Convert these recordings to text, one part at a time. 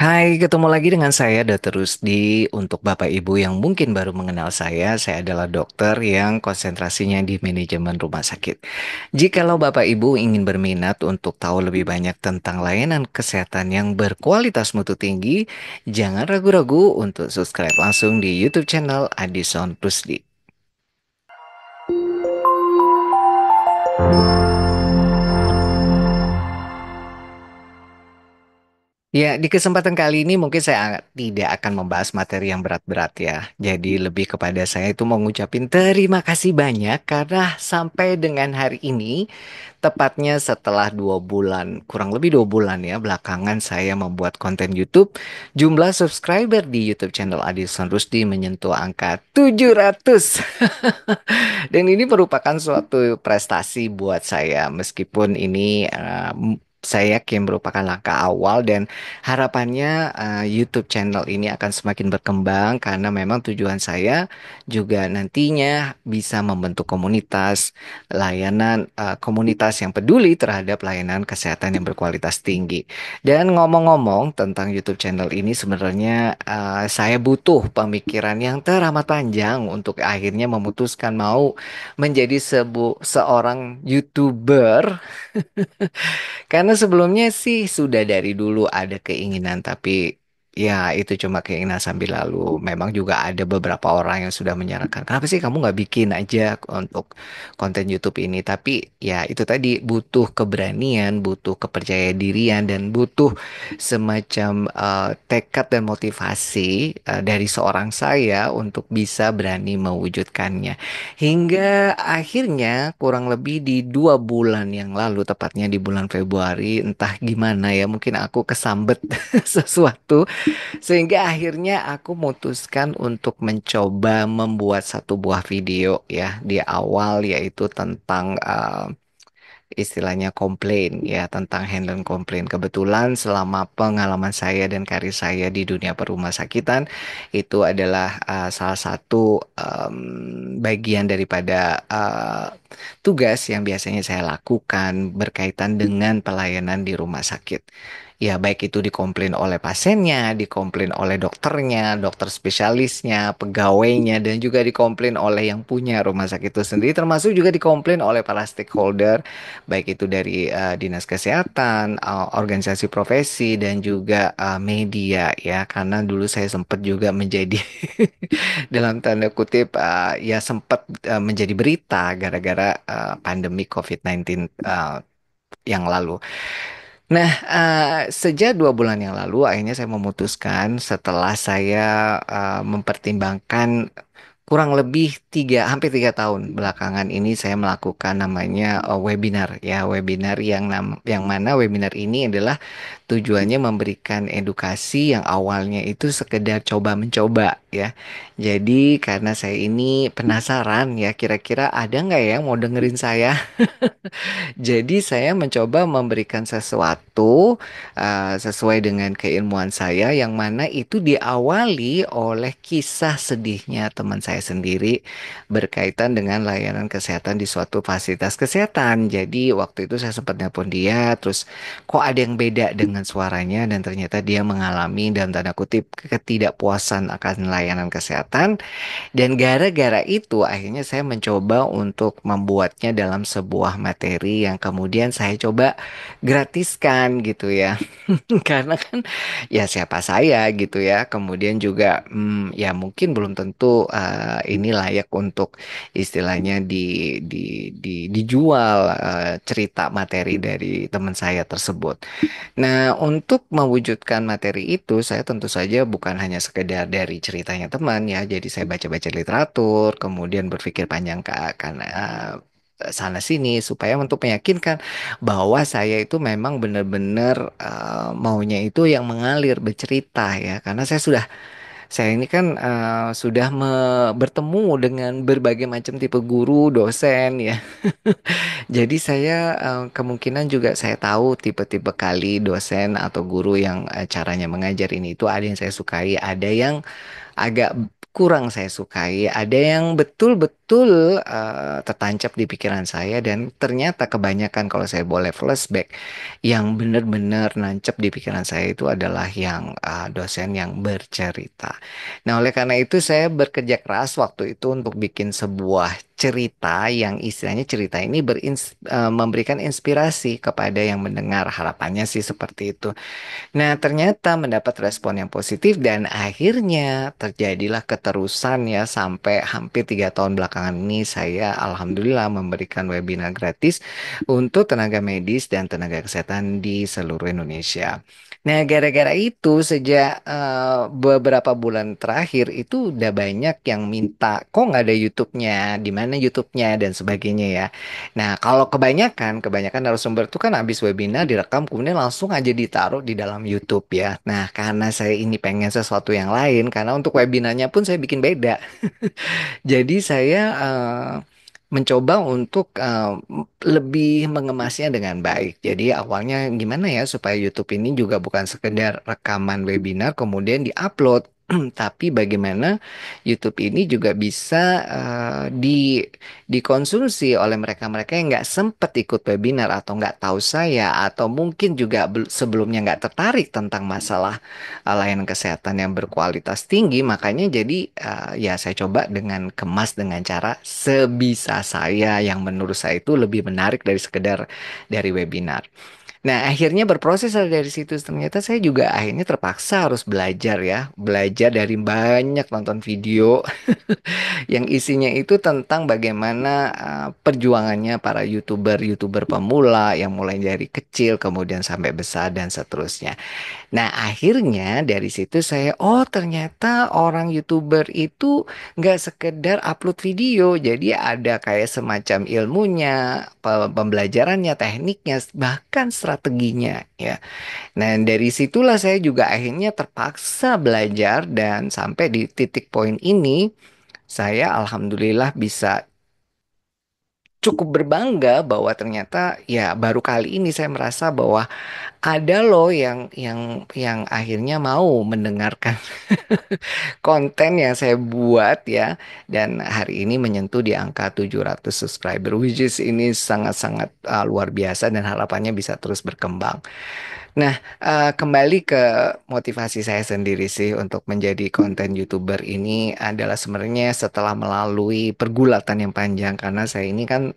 Hai, ketemu lagi dengan saya Dr. Rusdi. Untuk Bapak Ibu yang mungkin baru mengenal saya adalah dokter yang konsentrasinya di manajemen rumah sakit. Jikalau Bapak Ibu ingin berminat untuk tahu lebih banyak tentang layanan kesehatan yang berkualitas mutu tinggi, jangan ragu-ragu untuk subscribe langsung di YouTube channel Adison Rusdi. Ya, di kesempatan kali ini mungkin saya tidak akan membahas materi yang berat-berat ya. Jadi lebih kepada saya itu mau ngucapin terima kasih banyak karena sampai dengan hari ini, tepatnya setelah 2 bulan, kurang lebih 2 bulan ya, belakangan saya membuat konten YouTube, jumlah subscriber di YouTube channel Adison Rusdi menyentuh angka 700. Dan ini merupakan suatu prestasi buat saya, meskipun ini saya yakin merupakan langkah awal dan harapannya YouTube channel ini akan semakin berkembang karena memang tujuan saya juga nantinya bisa membentuk komunitas layanan komunitas yang peduli terhadap layanan kesehatan yang berkualitas tinggi. Dan ngomong-ngomong tentang YouTube channel ini sebenarnya saya butuh pemikiran yang teramat panjang untuk akhirnya memutuskan mau menjadi seorang YouTuber karena sebelumnya sih sudah dari dulu ada keinginan, tapi ya itu cuma keinginan sambil lalu. Memang juga ada beberapa orang yang sudah menyarankan, kenapa sih kamu nggak bikin aja untuk konten YouTube ini? Tapi ya itu tadi butuh keberanian, butuh kepercayaan dirian, dan butuh semacam tekad dan motivasi dari seorang saya untuk bisa berani mewujudkannya. Hingga akhirnya kurang lebih di 2 bulan yang lalu, tepatnya di bulan Februari, entah gimana ya, mungkin aku kesambet sesuatu, sehingga akhirnya aku memutuskan untuk mencoba membuat satu buah video ya di awal, yaitu tentang istilahnya komplain ya, tentang handling komplain. Kebetulan selama pengalaman saya dan karir saya di dunia perumah sakitan itu adalah salah satu bagian daripada tugas yang biasanya saya lakukan berkaitan dengan pelayanan di rumah sakit. Ya, baik itu dikomplain oleh pasiennya, dikomplain oleh dokternya, dokter spesialisnya, pegawainya, dan juga dikomplain oleh yang punya rumah sakit itu sendiri, termasuk juga dikomplain oleh para stakeholder, baik itu dari dinas kesehatan, organisasi profesi, dan juga media ya, karena dulu saya sempat juga menjadi dalam tanda kutip ya sempat menjadi berita gara-gara pandemi COVID-19 yang lalu. Nah, sejak 2 bulan yang lalu, akhirnya saya memutuskan setelah saya mempertimbangkan kurang lebih hampir 3 tahun belakangan ini saya melakukan namanya webinar ya, webinar yang mana webinar ini adalah tujuannya memberikan edukasi yang awalnya itu sekedar coba mencoba ya. Jadi karena saya ini penasaran ya, kira-kira ada nggak ya yang mau dengerin saya. Jadi saya mencoba memberikan sesuatu sesuai dengan keilmuan saya, yang mana itu diawali oleh kisah sedihnya teman saya sendiri berkaitan dengan layanan kesehatan di suatu fasilitas kesehatan. Jadi waktu itu saya sempat nelpon dia, terus kok ada yang beda dengan suaranya, dan ternyata dia mengalami dalam tanda kutip ketidakpuasan akan layanan kesehatan, dan gara-gara itu akhirnya saya mencoba untuk membuatnya dalam sebuah materi yang kemudian saya coba gratiskan gitu ya. Karena kan ya siapa saya gitu ya. Kemudian juga ya mungkin belum tentu ini layak untuk istilahnya dijual cerita materi dari teman saya tersebut. Nah, untuk mewujudkan materi itu, saya tentu saja bukan hanya sekedar dari ceritanya teman ya. Jadi saya baca-baca literatur, kemudian berpikir panjang ke akan sana sini supaya untuk meyakinkan bahwa saya itu memang benar-benar maunya itu yang mengalir bercerita ya. Karena saya ini kan sudah bertemu dengan berbagai macam tipe guru, dosen ya. Jadi saya kemungkinan juga saya tahu tipe-tipe kali dosen atau guru yang caranya mengajar ini itu ada yang saya sukai, ada yang agak kurang saya sukai, ada yang betul-betul betul-betul tertancap di pikiran saya dan ternyata kebanyakan kalau saya boleh flashback yang benar-benar nancep di pikiran saya itu adalah yang dosen yang bercerita. Nah, oleh karena itu saya bekerja keras waktu itu untuk bikin sebuah cerita yang istilahnya cerita ini memberikan inspirasi kepada yang mendengar. Harapannya sih seperti itu. Nah, ternyata mendapat respon yang positif dan akhirnya terjadilah keterusan ya sampai hampir 3 tahun belakangan ini saya alhamdulillah memberikan webinar gratis untuk tenaga medis dan tenaga kesehatan di seluruh Indonesia. Nah, gara-gara itu sejak beberapa bulan terakhir itu udah banyak yang minta, kok nggak ada YouTube-nya, di mana YouTube-nya dan sebagainya ya. Nah, kalau kebanyakan narasumber itu kan habis webinar direkam kemudian langsung aja ditaruh di dalam YouTube ya. Nah, karena saya ini pengen sesuatu yang lain, karena untuk webinarnya pun saya bikin beda. Jadi saya mencoba untuk lebih mengemasnya dengan baik. Jadi awalnya gimana ya supaya YouTube ini juga bukan sekedar rekaman webinar kemudian diupload. Tapi bagaimana YouTube ini juga bisa dikonsumsi oleh mereka-mereka yang nggak sempat ikut webinar atau nggak tahu saya atau mungkin juga sebelumnya nggak tertarik tentang masalah layanan kesehatan yang berkualitas tinggi. Makanya jadi ya saya coba dengan kemas dengan cara sebisa saya yang menurut saya itu lebih menarik dari sekedar dari webinar. Nah, akhirnya berproses dari situ. Ternyata saya juga akhirnya terpaksa harus belajar ya. Belajar dari banyak nonton video yang isinya itu tentang bagaimana perjuangannya para YouTuber pemula yang mulai dari kecil kemudian sampai besar dan seterusnya. Nah, akhirnya dari situ saya, oh ternyata orang YouTuber itu nggak sekedar upload video, jadi ada kayak semacam ilmunya, pembelajarannya, tekniknya, bahkan strateginya ya. Nah, dari situlah saya juga akhirnya terpaksa belajar dan sampai di titik poin ini, saya alhamdulillah bisa cukup berbangga bahwa ternyata ya baru kali ini saya merasa bahwa ada loh yang akhirnya mau mendengarkan konten yang saya buat ya dan hari ini menyentuh di angka 700 subscriber which is ini sangat-sangat luar biasa dan harapannya bisa terus berkembang. Nah, kembali ke motivasi saya sendiri sih untuk menjadi konten YouTuber ini adalah sebenarnya setelah melalui pergulatan yang panjang karena saya ini kan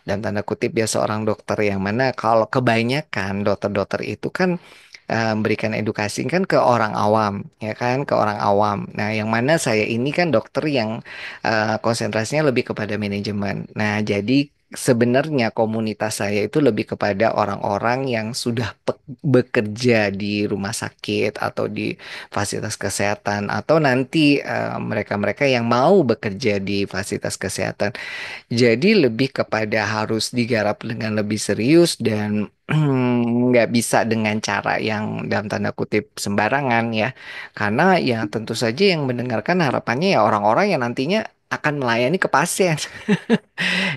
dan tanda kutip ya seorang dokter yang mana kalau kebanyakan dokter-dokter itu kan memberikan edukasi kan ke orang awam ya kan ke orang awam. Nah, yang mana saya ini kan dokter yang konsentrasinya lebih kepada manajemen. Nah, jadi sebenarnya komunitas saya itu lebih kepada orang-orang yang sudah bekerja di rumah sakit atau di fasilitas kesehatan atau nanti mereka-mereka yang mau bekerja di fasilitas kesehatan. Jadi lebih kepada harus digarap dengan lebih serius dan nggak bisa dengan cara yang dalam tanda kutip sembarangan ya. Karena ya tentu saja yang mendengarkan harapannya ya orang-orang yang nantinya akan melayani ke pasien.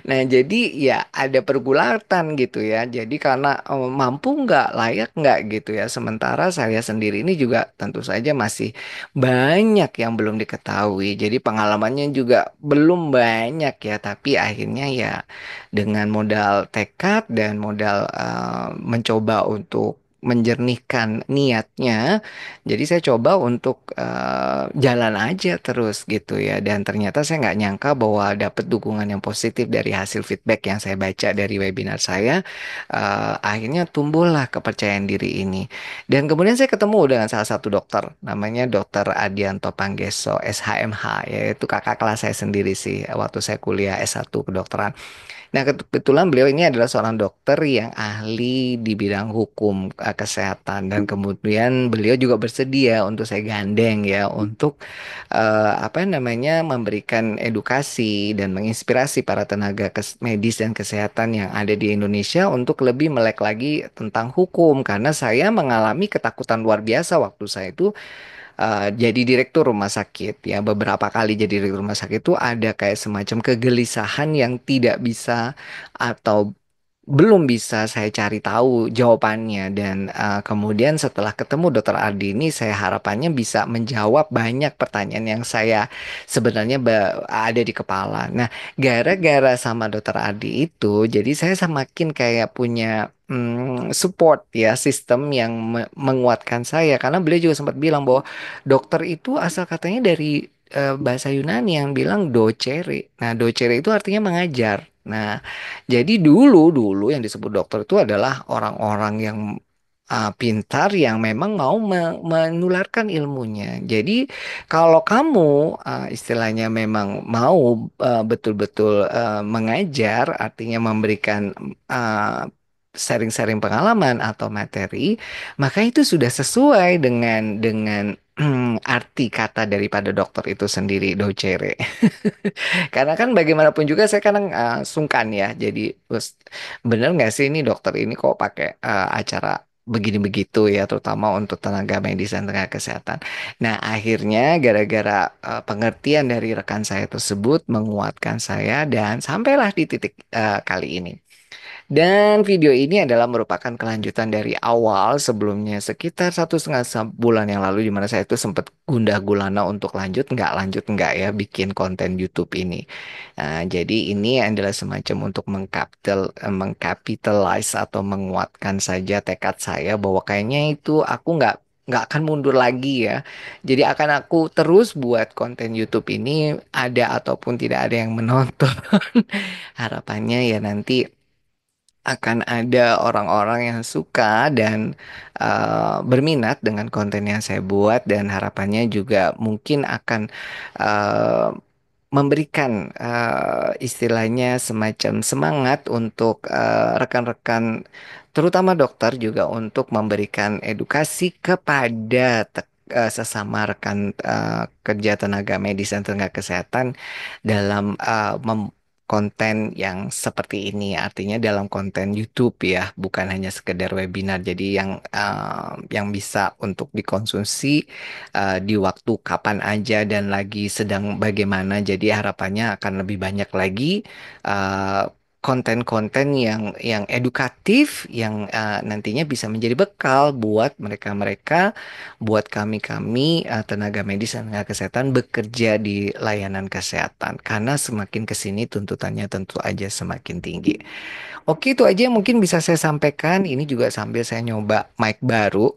Nah, jadi ya ada pergulatan gitu ya. Jadi karena mampu nggak, layak nggak gitu ya. Sementara saya sendiri ini juga tentu saja masih banyak yang belum diketahui. Jadi pengalamannya juga belum banyak ya. Tapi akhirnya ya dengan modal tekad dan modal mencoba untuk menjernihkan niatnya. Jadi saya coba untuk jalan aja terus gitu ya. Dan ternyata saya nggak nyangka bahwa dapat dukungan yang positif dari hasil feedback yang saya baca dari webinar saya. Akhirnya tumbuhlah kepercayaan diri ini. Dan kemudian saya ketemu dengan salah satu dokter, namanya Dokter Adianto Panggeso, SHMH, yaitu kakak kelas saya sendiri sih waktu saya kuliah S1 kedokteran. Nah, kebetulan beliau ini adalah seorang dokter yang ahli di bidang hukum kesehatan dan kemudian beliau juga bersedia untuk saya gandeng ya untuk apa namanya memberikan edukasi dan menginspirasi para tenaga medis dan kesehatan yang ada di Indonesia untuk lebih melek lagi tentang hukum karena saya mengalami ketakutan luar biasa waktu saya itu jadi direktur rumah sakit ya beberapa kali jadi direktur rumah sakit itu ada kayak semacam kegelisahan yang tidak bisa atau belum bisa saya cari tahu jawabannya dan kemudian setelah ketemu Dokter Ardi ini saya harapannya bisa menjawab banyak pertanyaan yang saya sebenarnya ada di kepala. Nah, gara-gara sama Dokter Ardi itu, jadi saya semakin kayak punya support ya sistem yang menguatkan saya karena beliau juga sempat bilang bahwa dokter itu asal katanya dari bahasa Yunani yang bilang docere. Nah, docere itu artinya mengajar. Nah, jadi dulu yang disebut dokter itu adalah orang-orang yang pintar yang memang mau menularkan ilmunya. Jadi kalau kamu istilahnya memang mau betul-betul mengajar, artinya memberikan uh, sharing-sharing pengalaman atau materi, maka itu sudah sesuai dengan arti kata daripada dokter itu sendiri, docere. Karena kan bagaimanapun juga saya kadang sungkan ya. Jadi bener nggak sih ini dokter ini kok pakai acara begini begitu ya, terutama untuk tenaga medis dan tenaga kesehatan. Nah akhirnya gara-gara pengertian dari rekan saya tersebut menguatkan saya dan sampailah di titik kali ini. Dan video ini adalah merupakan kelanjutan dari awal sebelumnya sekitar 1,5 bulan yang lalu di mana saya itu sempat gundah gulana untuk lanjut nggak ya bikin konten YouTube ini. Nah, jadi ini adalah semacam untuk mengkapitalize atau menguatkan saja tekad saya bahwa kayaknya itu aku nggak akan mundur lagi ya. Jadi akan aku terus buat konten YouTube ini ada ataupun tidak ada yang menonton. Harapannya ya nanti akan ada orang-orang yang suka dan berminat dengan konten yang saya buat dan harapannya juga mungkin akan uh, memberikan istilahnya semacam semangat untuk rekan-rekan terutama dokter juga untuk memberikan edukasi kepada sesama rekan kerja tenaga medis dan tenaga kesehatan dalam konten yang seperti ini, artinya dalam konten YouTube ya, bukan hanya sekedar webinar. Jadi yang bisa untuk dikonsumsi di waktu kapan aja dan lagi sedang bagaimana. Jadi harapannya akan lebih banyak lagi konten-konten yang edukatif yang nantinya bisa menjadi bekal buat mereka-mereka, buat kami-kami tenaga medis dan tenaga kesehatan bekerja di layanan kesehatan. Karena semakin ke sini tuntutannya tentu aja semakin tinggi. Oke, itu aja yang mungkin bisa saya sampaikan. Ini juga sambil saya nyoba mic baru.